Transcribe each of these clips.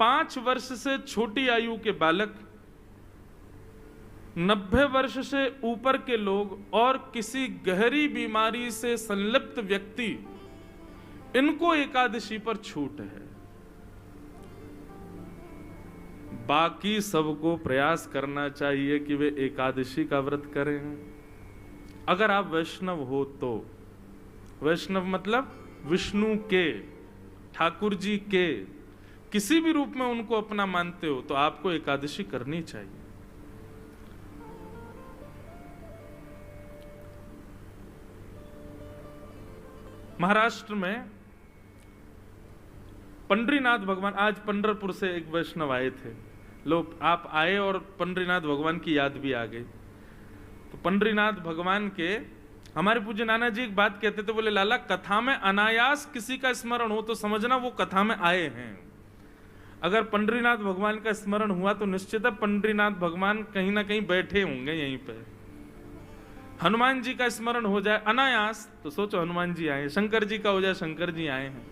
5 वर्ष से छोटी आयु के बालक, 90 वर्ष से ऊपर के लोग और किसी गहरी बीमारी से संलिप्त व्यक्ति, इनको एकादशी पर छूट है। बाकी सबको प्रयास करना चाहिए कि वे एकादशी का व्रत करें। अगर आप वैष्णव हो तो, वैष्णव मतलब विष्णु के, ठाकुर जी के किसी भी रूप में उनको अपना मानते हो, तो आपको एकादशी करनी चाहिए। महाराष्ट्र में पंडरीनाथ भगवान, आज पंढरपुर से एक वैष्णव आए थे लोग, आप आए और पंडरीनाथ भगवान की याद भी आ गई। तो पंडरीनाथ भगवान के हमारे पूज्य नाना जी एक बात कहते थे, बोले लाला कथा में अनायास किसी का स्मरण हो तो समझना वो कथा में आए हैं। अगर पंडरीनाथ भगवान का स्मरण हुआ तो निश्चित है पंडरीनाथ भगवान कहीं ना कहीं बैठे होंगे यहीं पे। हनुमान जी का स्मरण हो जाए अनायास तो सोचो हनुमान जी आए, शंकर जी का हो जाए शंकर जी आए हैं।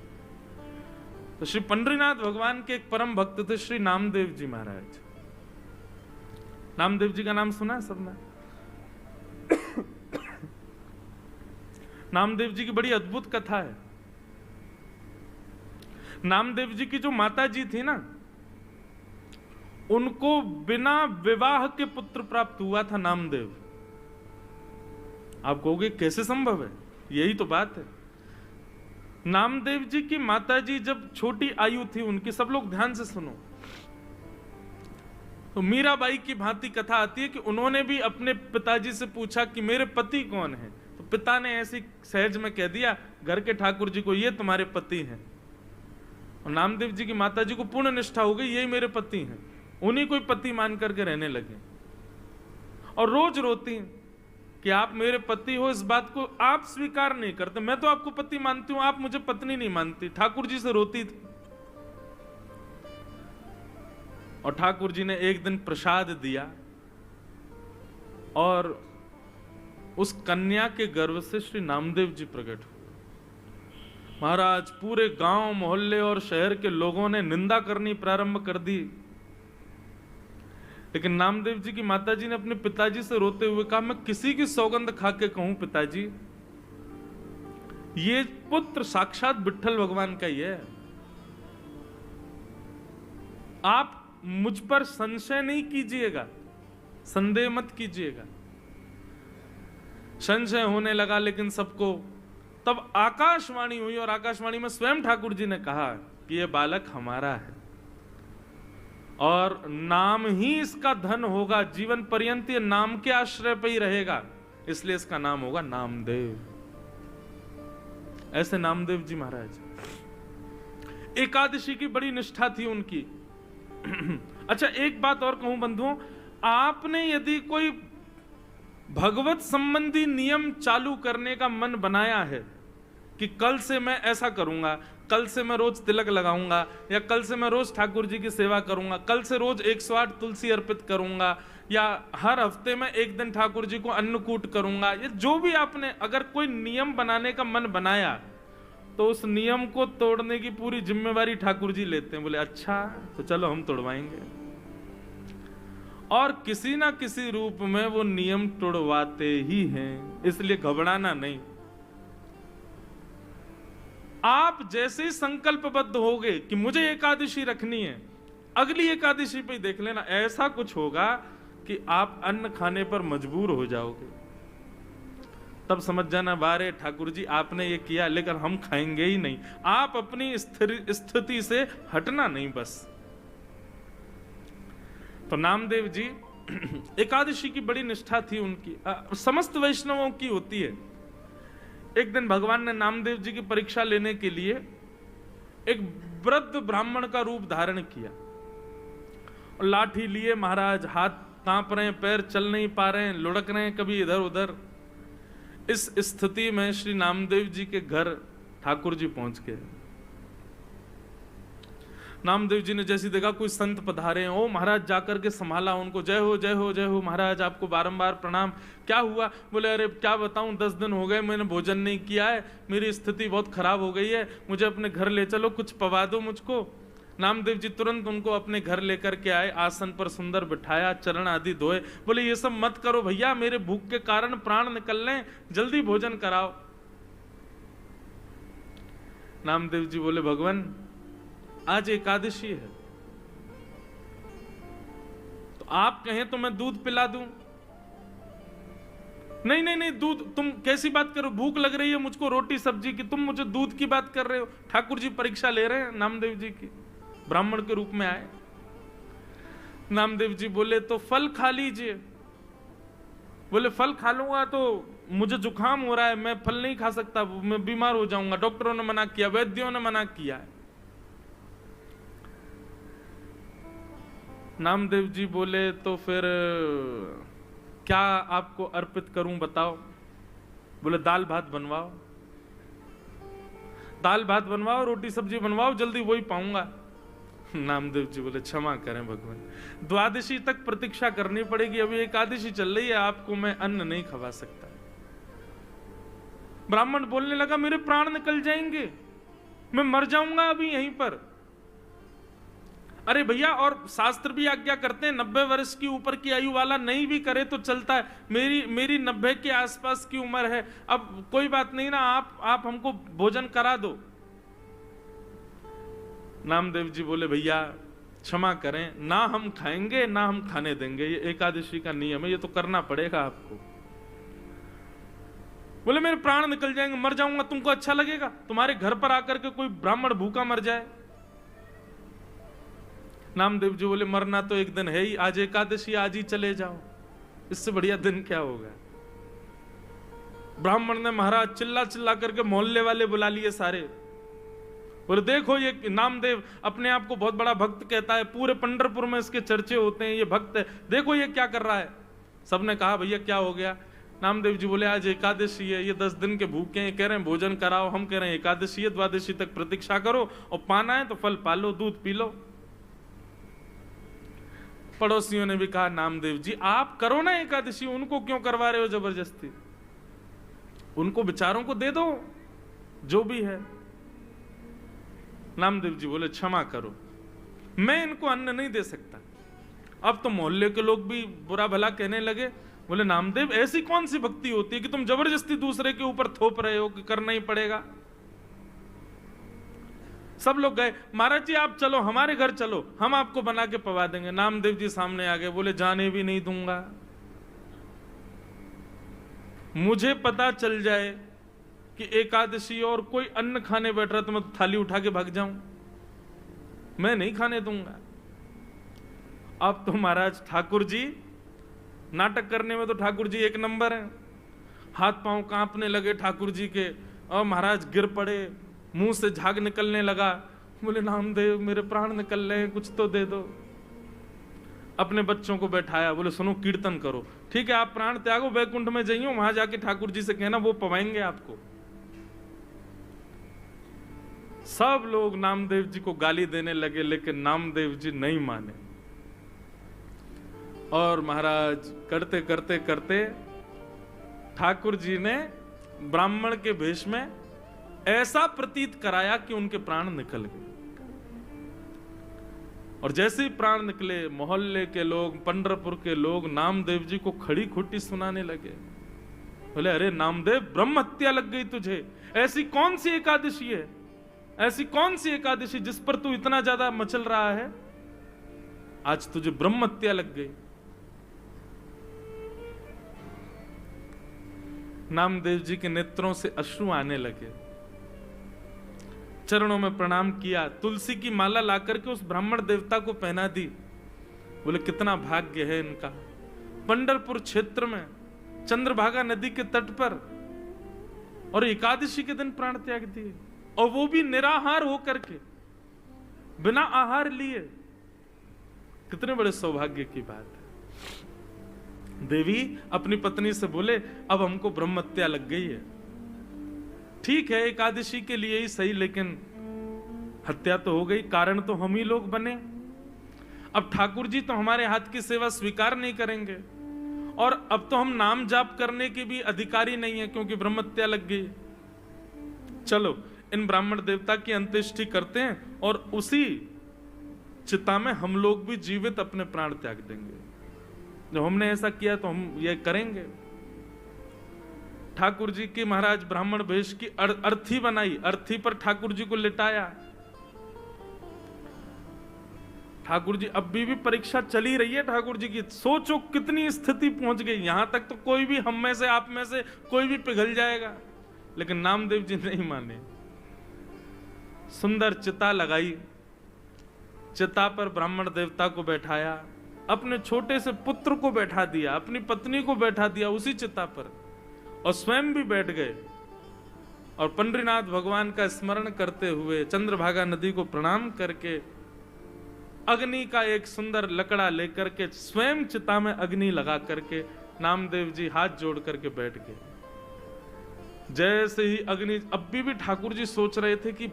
तो श्री पंडरीनाथ भगवान के एक परम भक्त थे श्री नामदेव जी महाराज। नामदेव जी का नाम सुना है सबने? नामदेव जी की बड़ी अद्भुत कथा है। नामदेव जी की जो माता जी थी ना, उनको बिना विवाह के पुत्र प्राप्त हुआ था नामदेव। आप कहोगे कैसे संभव है? यही तो बात है। नामदेव जी की माता जी जब छोटी आयु थी उनकी, सब लोग ध्यान से सुनो, तो मीराबाई की भांति कथा आती है कि उन्होंने भी अपने पिताजी से पूछा कि मेरे पति कौन है। तो पिता ने ऐसी सहज में कह दिया घर के ठाकुर जी को, ये तुम्हारे पति हैं। और नामदेव जी की माता जी को पूर्ण निष्ठा हो गई, यही मेरे पति हैं। उन्हीं को पति मान करके रहने लगे और रोज रोती कि आप मेरे पति हो, इस बात को आप स्वीकार नहीं करते। मैं तो आपको पति मानती हूं, आप मुझे पत्नी नहीं मानती। ठाकुर जी से रोती थी। और ठाकुर जी ने एक दिन प्रसाद दिया और उस कन्या के गर्भ से श्री नामदेव जी प्रकट हुए। महाराज पूरे गांव मोहल्ले और शहर के लोगों ने निंदा करनी प्रारंभ कर दी, लेकिन नामदेव जी की माताजी ने अपने पिताजी से रोते हुए कहा, मैं किसी की सौगंध खा के कहूं पिताजी, ये पुत्र साक्षात विट्ठल भगवान का ही है। आप मुझ पर संशय नहीं कीजिएगा, संदेह मत कीजिएगा। संशय होने लगा लेकिन सबको, तब आकाशवाणी हुई और आकाशवाणी में स्वयं ठाकुर जी ने कहा कि यह बालक हमारा है और नाम ही इसका धन होगा, जीवन पर्यंत ये नाम के आश्रय पे ही रहेगा, इसलिए इसका नाम होगा नामदेव। ऐसे नामदेव जी महाराज। एकादशी की बड़ी निष्ठा थी उनकी। अच्छा एक बात और कहूं बंधुओं, आपने यदि कोई भगवत संबंधी नियम चालू करने का मन बनाया है कि कल से मैं ऐसा करूंगा, कल से मैं रोज तिलक लगाऊंगा, या कल से मैं रोज ठाकुर जी की सेवा करूंगा, कल से रोज 108 तुलसी अर्पित करूंगा, या हर हफ्ते में एक दिन ठाकुर जी को अन्नकूट करूंगा, ये जो भी आपने अगर कोई नियम बनाने का मन बनाया तो उस नियम को तोड़ने की पूरी जिम्मेवारी ठाकुर जी लेते हैं। बोले अच्छा तो चलो हम तोड़वाएंगे, और किसी ना किसी रूप में वो नियम तोड़वाते ही हैं, इसलिए घबराना नहीं। आप जैसे ही संकल्पबद्ध होगे कि मुझे एकादशी रखनी है, अगली एकादशी पे देख लेना ऐसा कुछ होगा कि आप अन्न खाने पर मजबूर हो जाओगे। तब समझ जाना बारे ठाकुर जी आपने ये किया लेकिन हम खाएंगे ही नहीं। आप अपनी स्थिति से हटना नहीं बस। तो नामदेव जी एकादशी की बड़ी निष्ठा थी उनकी, समस्त वैष्णवों की होती है। एक दिन भगवान ने नामदेव जी की परीक्षा लेने के लिए एक वृद्ध ब्राह्मण का रूप धारण किया और लाठी लिए महाराज, हाथ कांप रहे हैं, पैर चल नहीं पा रहे हैं, लुढ़क रहे हैं कभी इधर उधर। इस स्थिति में श्री नामदेव जी के घर ठाकुर जी पहुंच गए। नामदेव जी ने जैसी देखा कोई संत पधारे हैं, ओ महाराज जाकर के संभाला उनको, जय हो जय हो जय हो महाराज, आपको बारंबार प्रणाम। क्या हुआ? बोले अरे क्या बताऊं, 10 दिन हो गए मैंने भोजन नहीं किया है, मेरी स्थिति बहुत खराब हो गई है, मुझे अपने घर ले चलो, कुछ पवा दो मुझको। नामदेव जी तुरंत उनको अपने घर लेकर के आए, आसन पर सुंदर बिठाया, चरण आदि धोए, बोले ये सब मत करो भैया, मेरे भूख के कारण प्राण निकल लें, जल्दी भोजन कराओ। नामदेव जी बोले भगवान आज एकादशी है, तो आप कहें तो मैं दूध पिला दूं। नहीं नहीं नहीं, दूध, तुम कैसी बात करो, भूख लग रही है मुझको रोटी सब्जी की, तुम मुझे दूध की बात कर रहे हो। ठाकुर जी परीक्षा ले रहे हैं नामदेव जी की, ब्राह्मण के रूप में आए। नामदेव जी बोले तो फल खा लीजिए। बोले फल खा लूंगा तो मुझे जुकाम हो रहा है, मैं फल नहीं खा सकता, मैं बीमार हो जाऊंगा, डॉक्टरों ने मना किया, वैद्यों ने मना किया है। नामदेव जी बोले तो फिर क्या आपको अर्पित करूं बताओ। बोले दाल भात बनवाओ, दाल भात बनवाओ, रोटी सब्जी बनवाओ, जल्दी वही पाऊंगा। नामदेव जी बोले क्षमा करें भगवान, द्वादशी तक प्रतीक्षा करनी पड़ेगी, अभी एकादशी चल रही है, आपको मैं अन्न नहीं खवा सकता। ब्राह्मण बोलने लगा मेरे प्राण निकल जाएंगे, मैं मर जाऊंगा अभी यहीं पर। अरे भैया, और शास्त्र भी आज्ञा करते हैं 90 वर्ष की ऊपर की आयु वाला नहीं भी करे तो चलता है, मेरी 90 के आसपास की उम्र है, अब कोई बात नहीं ना, आप हमको भोजन करा दो। नामदेव जी बोले भैया क्षमा करें, ना हम खाएंगे ना हम खाने देंगे, ये एकादशी का नियम है, ये तो करना पड़ेगा आपको। बोले मेरे प्राण निकल जाएंगे, मर जाऊंगा, तुमको अच्छा लगेगा तुम्हारे घर पर आकर के कोई ब्राह्मण भूखा मर जाए? नामदेव जी बोले मरना तो एक दिन है ही, आज एकादशी, आज ही चले जाओ, इससे बढ़िया दिन क्या होगा। ब्राह्मण ने महाराज चिल्ला चिल्ला करके मोहल्ले वाले बुला लिए सारे। बोले देखो ये नामदेव अपने आप को बहुत बड़ा भक्त कहता है, पूरे पंढरपुर में इसके चर्चे होते हैं, ये भक्त है, देखो ये क्या कर रहा है। सबने कहा भैया क्या हो गया? नामदेव जी बोले आज एकादशी है, ये 10 दिन के भूखे हैं, कह रहे हैं भोजन कराओ, हम कह रहे हैं एकादशी है, द्वादशी तक प्रतीक्षा करो, और पाना है तो फल पालो, दूध पी लो। पड़ोसियों ने भी कहा नामदेव जी आप करो ना एकादशी, उनको क्यों करवा रहे हो जबरदस्ती, उनको बेचारों को दे दो जो भी है। नामदेव जी बोले क्षमा करो, मैं इनको अन्न नहीं दे सकता। अब तो मोहल्ले के लोग भी बुरा भला कहने लगे। बोले नामदेव ऐसी कौन सी भक्ति होती है कि तुम जबरदस्ती दूसरे के ऊपर थोप रहे हो कि करना ही पड़ेगा। सब लोग गए, महाराज जी आप चलो हमारे घर चलो, हम आपको बना के पवा देंगे। नामदेव जी सामने आ गए, बोले जाने भी नहीं दूंगा, मुझे पता चल जाए कि एकादशी और कोई अन्न खाने बैठ रहा तो मैं थाली उठा के भाग जाऊं, मैं नहीं खाने दूंगा। अब तो महाराज ठाकुर जी नाटक करने में तो ठाकुर जी एक नंबर है, हाथ पांव कांपने लगे ठाकुर जी के, और महाराज गिर पड़े, मुंह से झाग निकलने लगा। बोले नामदेव मेरे प्राण निकल रहे हैं, कुछ तो दे दो। अपने बच्चों को बैठाया, बोले सुनो कीर्तन करो, ठीक है आप प्राण त्यागो, वैकुंठ में जाइयो, वहां जाके ठाकुर जी से कहना वो पवाएंगे आपको। सब लोग नामदेव जी को गाली देने लगे, लेकिन नामदेव जी नहीं माने। और महाराज करते करते करते ठाकुर जी ने ब्राह्मण के भेष में ऐसा प्रतीत कराया कि उनके प्राण निकल गए। और जैसे ही प्राण निकले, मोहल्ले के लोग, पंढरपुर के लोग नामदेव जी को खड़ी खोटी सुनाने लगे। बोले अरे नामदेव ब्रह्म हत्या लग गई तुझे, ऐसी कौन सी एकादशी है, ऐसी कौन सी एकादशी जिस पर तू इतना ज्यादा मचल रहा है, आज तुझे ब्रह्म हत्या लग गई। नामदेव जी के नेत्रों से अश्रु आने लगे, चरणों में प्रणाम किया, तुलसी की माला लाकर के उस ब्राह्मण देवता को पहना दी। बोले कितना भाग्य है इनका, पंढरपुर क्षेत्र में चंद्रभागा नदी के तट पर, और एकादशी के दिन प्राण त्याग दिए, और वो भी निराहार होकर के, बिना आहार लिए। कितने बड़े सौभाग्य की बात है। देवी अपनी पत्नी से बोले अब हमको ब्रह्म हत्या लग गई है, ठीक है एकादशी के लिए ही सही, लेकिन हत्या तो हो गई, कारण तो हम ही लोग बने। अब ठाकुर जी तो हमारे हाथ की सेवा स्वीकार नहीं करेंगे, और अब तो हम नाम जाप करने के भी अधिकारी नहीं है, क्योंकि ब्रह्म हत्या लग गई। चलो इन ब्राह्मण देवता की अंत्येष्टि करते हैं, और उसी चिता में हम लोग भी जीवित अपने प्राण त्याग देंगे। जब हमने ऐसा किया तो हम ये करेंगे। ठाकुर जी की महाराज ब्राह्मण वेश की अर्थी बनाई, अर्थी पर ठाकुर जी को लिटाया। ठाकुर जी अब भी परीक्षा चली रही है ठाकुर जी की। सोचो कितनी स्थिति पहुंच गई। यहां तक तो कोई भी हम में से, आप में से कोई भी पिघल जाएगा, लेकिन नामदेव जी नहीं माने। सुंदर चिता लगाई, चिता पर ब्राह्मण देवता को बैठाया, अपने छोटे से पुत्र को बैठा दिया, अपनी पत्नी को बैठा दिया उसी चिता पर, और स्वयं भी बैठ गए। और पंडरीनाथ भगवान का स्मरण करते हुए, चंद्रभागा नदी को प्रणाम करके, अग्नि का एक सुंदर लकड़ा लेकर के स्वयं चिता में अग्नि लगा करके नामदेव जी हाथ जोड़ करके बैठ गए। जैसे ही अग्नि, अब भी ठाकुर जी सोच रहे थे कि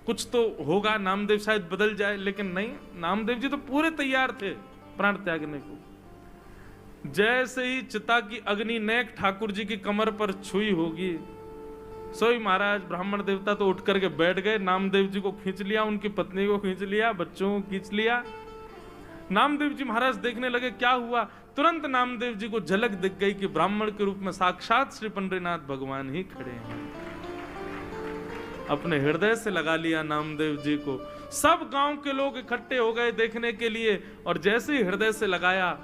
कुछ तो होगा, नामदेव शायद बदल जाए, लेकिन नहीं, नामदेव जी तो पूरे तैयार थे प्राण त्यागने को। जैसे ही चिता की अग्नि नेक ठाकुर जी की कमर पर छुई होगी, सोई महाराज ब्राह्मण देवता तो उठ करके बैठ गए। नामदेव जी को खींच लिया, उनकी पत्नी को खींच लिया, बच्चों को खींच लिया। नामदेव जी महाराज देखने लगे क्या हुआ। तुरंत नामदेव जी को झलक दिख गई कि ब्राह्मण के रूप में साक्षात श्री पंडरीनाथ भगवान ही खड़े हैं। अपने हृदय से लगा लिया नामदेव जी को। सब गांव के लोग इकट्ठे हो गए देखने के लिए, और जैसे ही हृदय से लगाया,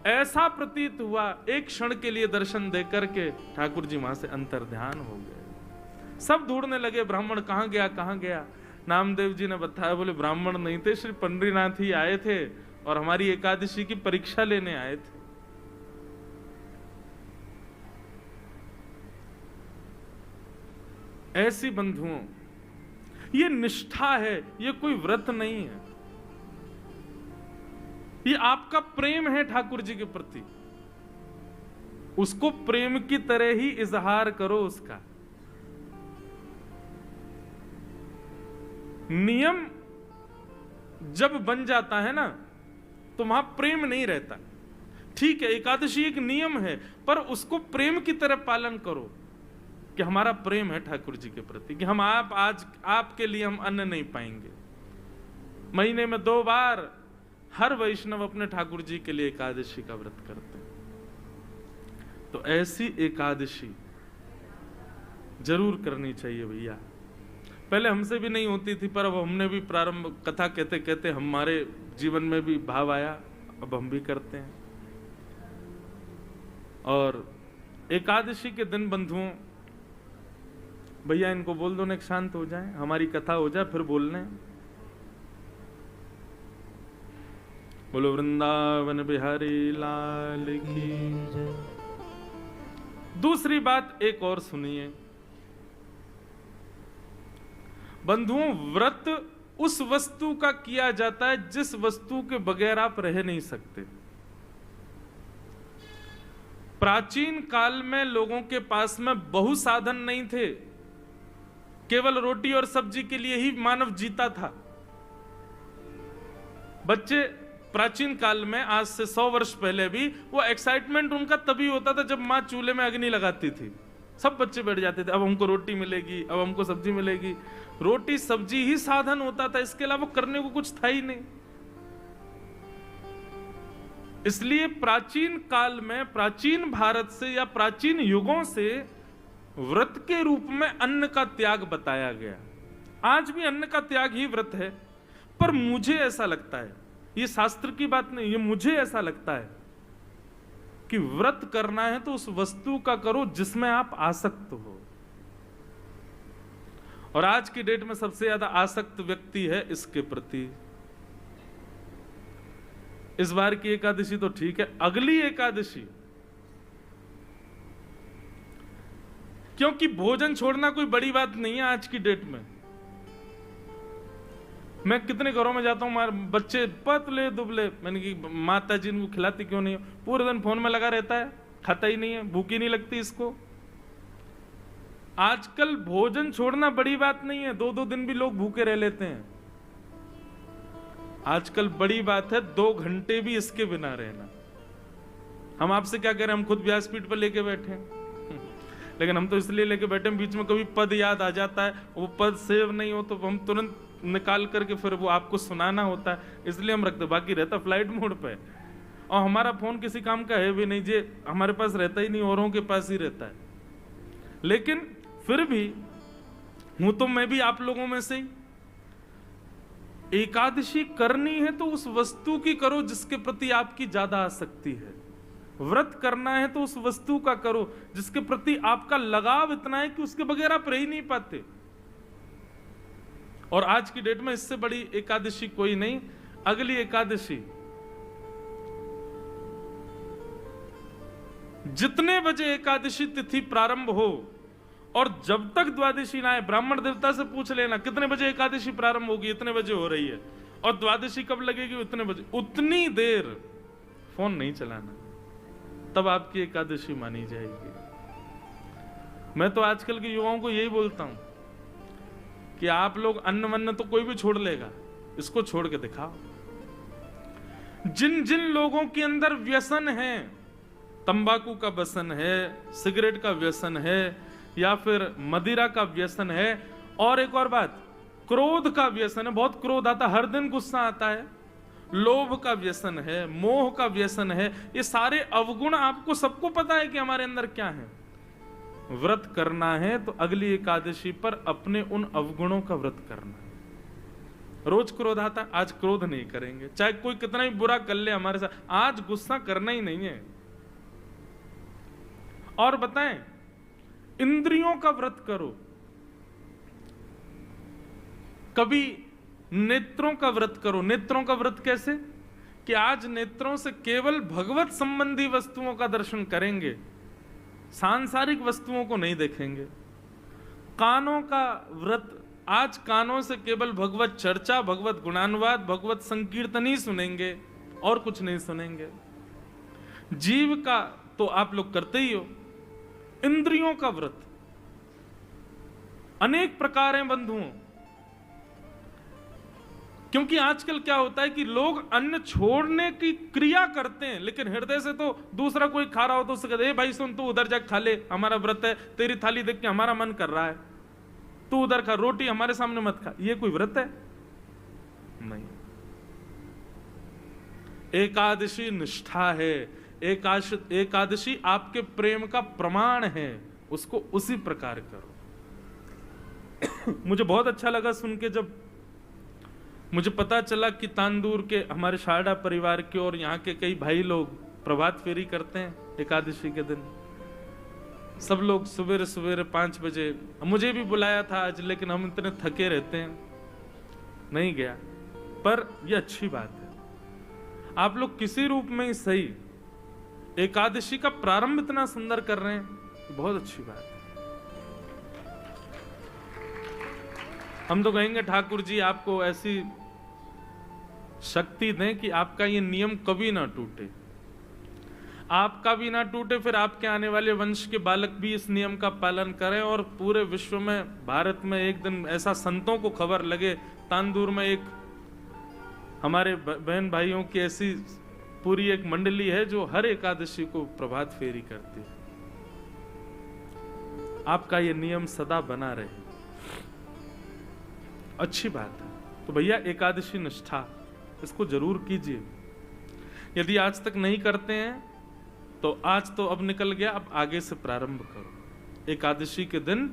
ऐसा प्रतीत हुआ एक क्षण के लिए दर्शन देकर के ठाकुर जी वहां से अंतर्ध्यान हो गए। सब ढूंढने लगे ब्राह्मण कहां गया, कहां गया। नामदेव जी ने बताया, बोले ब्राह्मण नहीं थे, श्री पंडरीनाथ ही आए थे और हमारी एकादशी की परीक्षा लेने आए थे। ऐसी बंधुओं, ये निष्ठा है, ये कोई व्रत नहीं है, ये आपका प्रेम है ठाकुर जी के प्रति। उसको प्रेम की तरह ही इजहार करो उसका। नियम जब बन जाता है ना, तो वहां प्रेम नहीं रहता। ठीक है, एकादशी एक नियम है, पर उसको प्रेम की तरह पालन करो कि हमारा प्रेम है ठाकुर जी के प्रति, कि हम आज आपके लिए हम अन्न नहीं पाएंगे। महीने में 2 बार हर वैष्णव अपने ठाकुर जी के लिए एकादशी का व्रत करते हैं। तो ऐसी एकादशी जरूर करनी चाहिए भैया। पहले हमसे भी नहीं होती थी, पर अब हमने भी प्रारंभ, कथा कहते कहते हमारे जीवन में भी भाव आया, अब हम भी करते हैं। और एकादशी के दिन बंधुओं, भैया इनको बोल दो ना शांत हो जाए, हमारी कथा हो जाए, फिर बोलने। बोलो वृंदावन बिहारी लाल की जय। दूसरी बात एक और सुनिए बंधुओं, व्रत उस वस्तु का किया जाता है जिस वस्तु के बगैर आप रह नहीं सकते। प्राचीन काल में लोगों के पास में बहु साधन नहीं थे, केवल रोटी और सब्जी के लिए ही मानव जीता था। बच्चे प्राचीन काल में, आज से 100 वर्ष पहले भी, वो एक्साइटमेंट उनका तभी होता था जब मां चूल्हे में अग्नि लगाती थी। सब बच्चे बैठ जाते थे, अब हमको रोटी मिलेगी, अब हमको सब्जी मिलेगी। रोटी सब्जी ही साधन होता था, इसके अलावा करने को कुछ था ही नहीं। इसलिए प्राचीन काल में, प्राचीन भारत से या प्राचीन युगों से व्रत के रूप में अन्न का त्याग बताया गया। आज भी अन्न का त्याग ही व्रत है, पर मुझे ऐसा लगता है, ये शास्त्र की बात नहीं, ये मुझे ऐसा लगता है कि व्रत करना है तो उस वस्तु का करो जिसमें आप आसक्त हो। और आज की डेट में सबसे ज्यादा आसक्त व्यक्ति है इसके प्रति। इस बार की एकादशी तो ठीक है, अगली एकादशी, क्योंकि भोजन छोड़ना कोई बड़ी बात नहीं है आज की डेट में। मैं कितने घरों में जाता हूं, बच्चे पतले दुबले, मैंने कि माता जी इनको खिलाती क्यों नहीं, पूरे दिन फोन में लगा रहता है, खाता ही नहीं है, भूखी नहीं लगती इसको। आजकल भोजन छोड़ना बड़ी बात नहीं है, 2-2 दिन भी लोग भूखे रह लेते हैं। आजकल बड़ी बात है 2 घंटे भी इसके बिना रहना। हम आपसे क्या कह रहे हैं, हम खुद व्यासपीठ पर लेके बैठे हैं लेकिन हम तो इसलिए लेके बैठे हैं, बीच में कभी पद याद आ जाता है, वो पद सेव नहीं हो तो हम तुरंत निकाल करके फिर वो आपको सुनाना होता है, इसलिए हम रखते, बाकी रहता फ्लाइट मोड पे। और हमारा फोन किसी काम का है भी नहीं, जे हमारे पास रहता ही नहीं, औरों के पास ही रहता है। लेकिन फिर भी हूं तो मैं भी आप लोगों में से ही। एकादशी करनी है तो उस वस्तु की करो जिसके प्रति आपकी ज्यादा आसक्ति है। व्रत करना है तो उस वस्तु का करो जिसके प्रति आपका लगाव इतना है कि उसके बगैर आप रह ही नहीं पाते। और आज की डेट में इससे बड़ी एकादशी कोई नहीं। अगली एकादशी जितने बजे एकादशी तिथि प्रारंभ हो और जब तक द्वादशी ना आए, ब्राह्मण देवता से पूछ लेना कितने बजे एकादशी प्रारंभ होगी, इतने बजे हो रही है, और द्वादशी कब लगेगी, इतने बजे, उतनी देर फोन नहीं चलाना, तब आपकी एकादशी मानी जाएगी। मैं तो आजकल के युवाओं को यही बोलता हूं कि आप लोग अन्न वन्न तो कोई भी छोड़ लेगा, इसको छोड़ के दिखाओ। जिन जिन लोगों के अंदर व्यसन है, तंबाकू का व्यसन है, सिगरेट का व्यसन है, या फिर मदिरा का व्यसन है, और एक और बात, क्रोध का व्यसन है, बहुत क्रोध आता, हर दिन गुस्सा आता है, लोभ का व्यसन है, मोह का व्यसन है, ये सारे अवगुण आपको सबको पता है कि हमारे अंदर क्या है। व्रत करना है तो अगली एकादशी पर अपने उन अवगुणों का व्रत करना है। रोज क्रोध आता, आज क्रोध नहीं करेंगे, चाहे कोई कितना ही बुरा कर ले हमारे साथ, आज गुस्सा करना ही नहीं है। और बताएं, इंद्रियों का व्रत करो। कभी नेत्रों का व्रत करो। नेत्रों का व्रत कैसे? कि आज नेत्रों से केवल भगवत संबंधी वस्तुओं का दर्शन करेंगे, सांसारिक वस्तुओं को नहीं देखेंगे। कानों का व्रत, आज कानों से केवल भगवत चर्चा, भगवत गुणानुवाद, भगवत संकीर्तन ही सुनेंगे और कुछ नहीं सुनेंगे। जीव का तो आप लोग करते ही हो। इंद्रियों का व्रत अनेक प्रकार हैं बंधुओं, क्योंकि आजकल क्या होता है कि लोग अन्न छोड़ने की क्रिया करते हैं, लेकिन हृदय से तो दूसरा कोई खा रहा हो तो उससे कहते हैं, भाई सुन, तू उधर जा खा ले, हमारा व्रत है, तेरी थाली देख के हमारा मन कर रहा है, तू उधर खा, रोटी हमारे सामने मत खा। ये कोई व्रत है? नहीं। एकादशी निष्ठा है, एकादशी आपके प्रेम का प्रमाण है, उसको उसी प्रकार करो। मुझे बहुत अच्छा लगा सुन के, जब मुझे पता चला कि तांदूर के हमारे शारदा परिवार के और यहाँ के कई भाई लोग प्रभात फेरी करते हैं एकादशी के दिन। सब लोग सवेरे सवेरे 5 बजे, मुझे भी बुलाया था आज, लेकिन हम इतने थके रहते हैं नहीं गया। पर यह अच्छी बात है, आप लोग किसी रूप में ही सही एकादशी का प्रारंभ इतना सुंदर कर रहे हैं, बहुत अच्छी बात है। हम तो कहेंगे ठाकुर जी आपको ऐसी शक्ति दें कि आपका ये नियम कभी ना टूटे, आपका भी ना टूटे, फिर आपके आने वाले वंश के बालक भी इस नियम का पालन करें, और पूरे विश्व में, भारत में एक दिन ऐसा संतों को खबर लगे, तांदूर में एक हमारे बहन भाइयों की ऐसी पूरी एक मंडली है जो हर एकादशी को प्रभात फेरी करती है। आपका ये नियम सदा बना रहे, अच्छी बात है। तो भैया एकादशी निष्ठा इसको जरूर कीजिए। यदि आज तक नहीं करते हैं तो आज तो अब निकल गया, अब आगे से प्रारंभ करो। एकादशी के दिन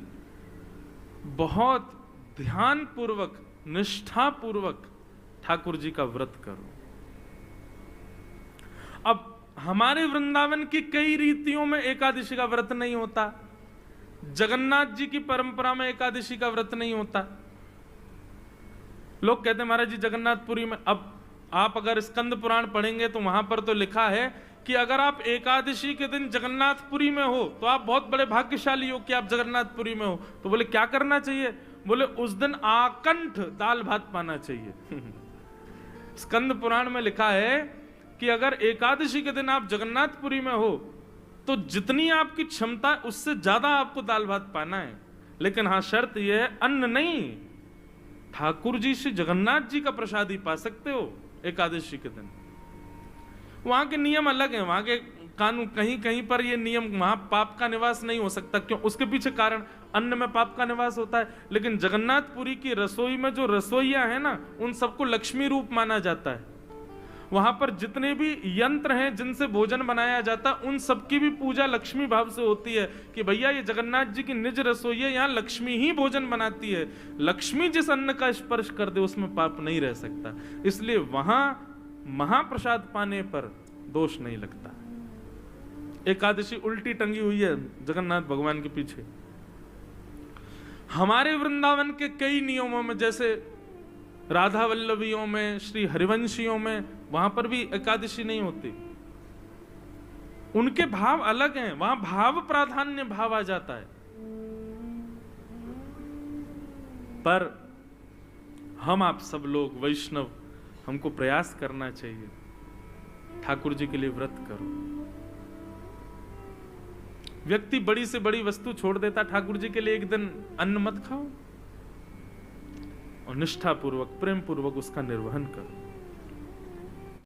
बहुत ध्यान पूर्वक, निष्ठा पूर्वक ठाकुर जी का व्रत करो। अब हमारे वृंदावन की कई रीतियों में एकादशी का व्रत नहीं होता, जगन्नाथ जी की परंपरा में एकादशी का व्रत नहीं होता। लोग कहते हैं महाराज जी जगन्नाथपुरी में, अब आप अगर स्कंद पुराण पढ़ेंगे तो वहां पर तो लिखा है कि अगर आप एकादशी के दिन जगन्नाथपुरी में हो तो आप बहुत बड़े भाग्यशाली हो कि आप जगन्नाथपुरी में हो। तो बोले क्या करना चाहिए? बोले उस दिन आकंठ दाल भात पाना चाहिए। स्कंद पुराण में लिखा है कि अगर एकादशी के दिन आप जगन्नाथपुरी में हो तो जितनी आपकी क्षमता है उससे ज्यादा आपको दाल भात पाना है। लेकिन हाँ, शर्त यह है अन्न नहीं, ठाकुर जी से जगन्नाथ जी का प्रसाद ही पा सकते हो एकादशी के दिन। वहां के नियम अलग हैं, वहां के कानून, कहीं कहीं पर ये नियम, वहां पाप का निवास नहीं हो सकता। क्यों? उसके पीछे कारण, अन्न में पाप का निवास होता है। लेकिन जगन्नाथपुरी की रसोई में जो रसोइया है ना, उन सबको लक्ष्मी रूप माना जाता है। वहां पर जितने भी यंत्र हैं जिनसे भोजन बनाया जाता है, उन सबकी भी पूजा लक्ष्मी भाव से होती है कि भैया ये जगन्नाथ जी की निज रसोई है, यहाँ लक्ष्मी ही भोजन बनाती है। लक्ष्मी जिस अन्न का स्पर्श कर दे उसमें पाप नहीं रह सकता, इसलिए वहां महाप्रसाद पाने पर दोष नहीं लगता। एकादशी उल्टी टंगी हुई है जगन्नाथ भगवान के पीछे। हमारे वृंदावन के कई नियमों में, जैसे राधा वल्लभियों में, श्री हरिवंशियों में, वहां पर भी एकादशी नहीं होती। उनके भाव अलग हैं, वहां भाव प्राधान्य भाव आ जाता है। पर हम आप सब लोग वैष्णव, हमको प्रयास करना चाहिए, ठाकुर जी के लिए व्रत करो। व्यक्ति बड़ी से बड़ी वस्तु छोड़ देता, ठाकुर जी के लिए एक दिन अन्न मत खाओ और निष्ठा पूर्वक प्रेम पूर्वक उसका निर्वहन करो।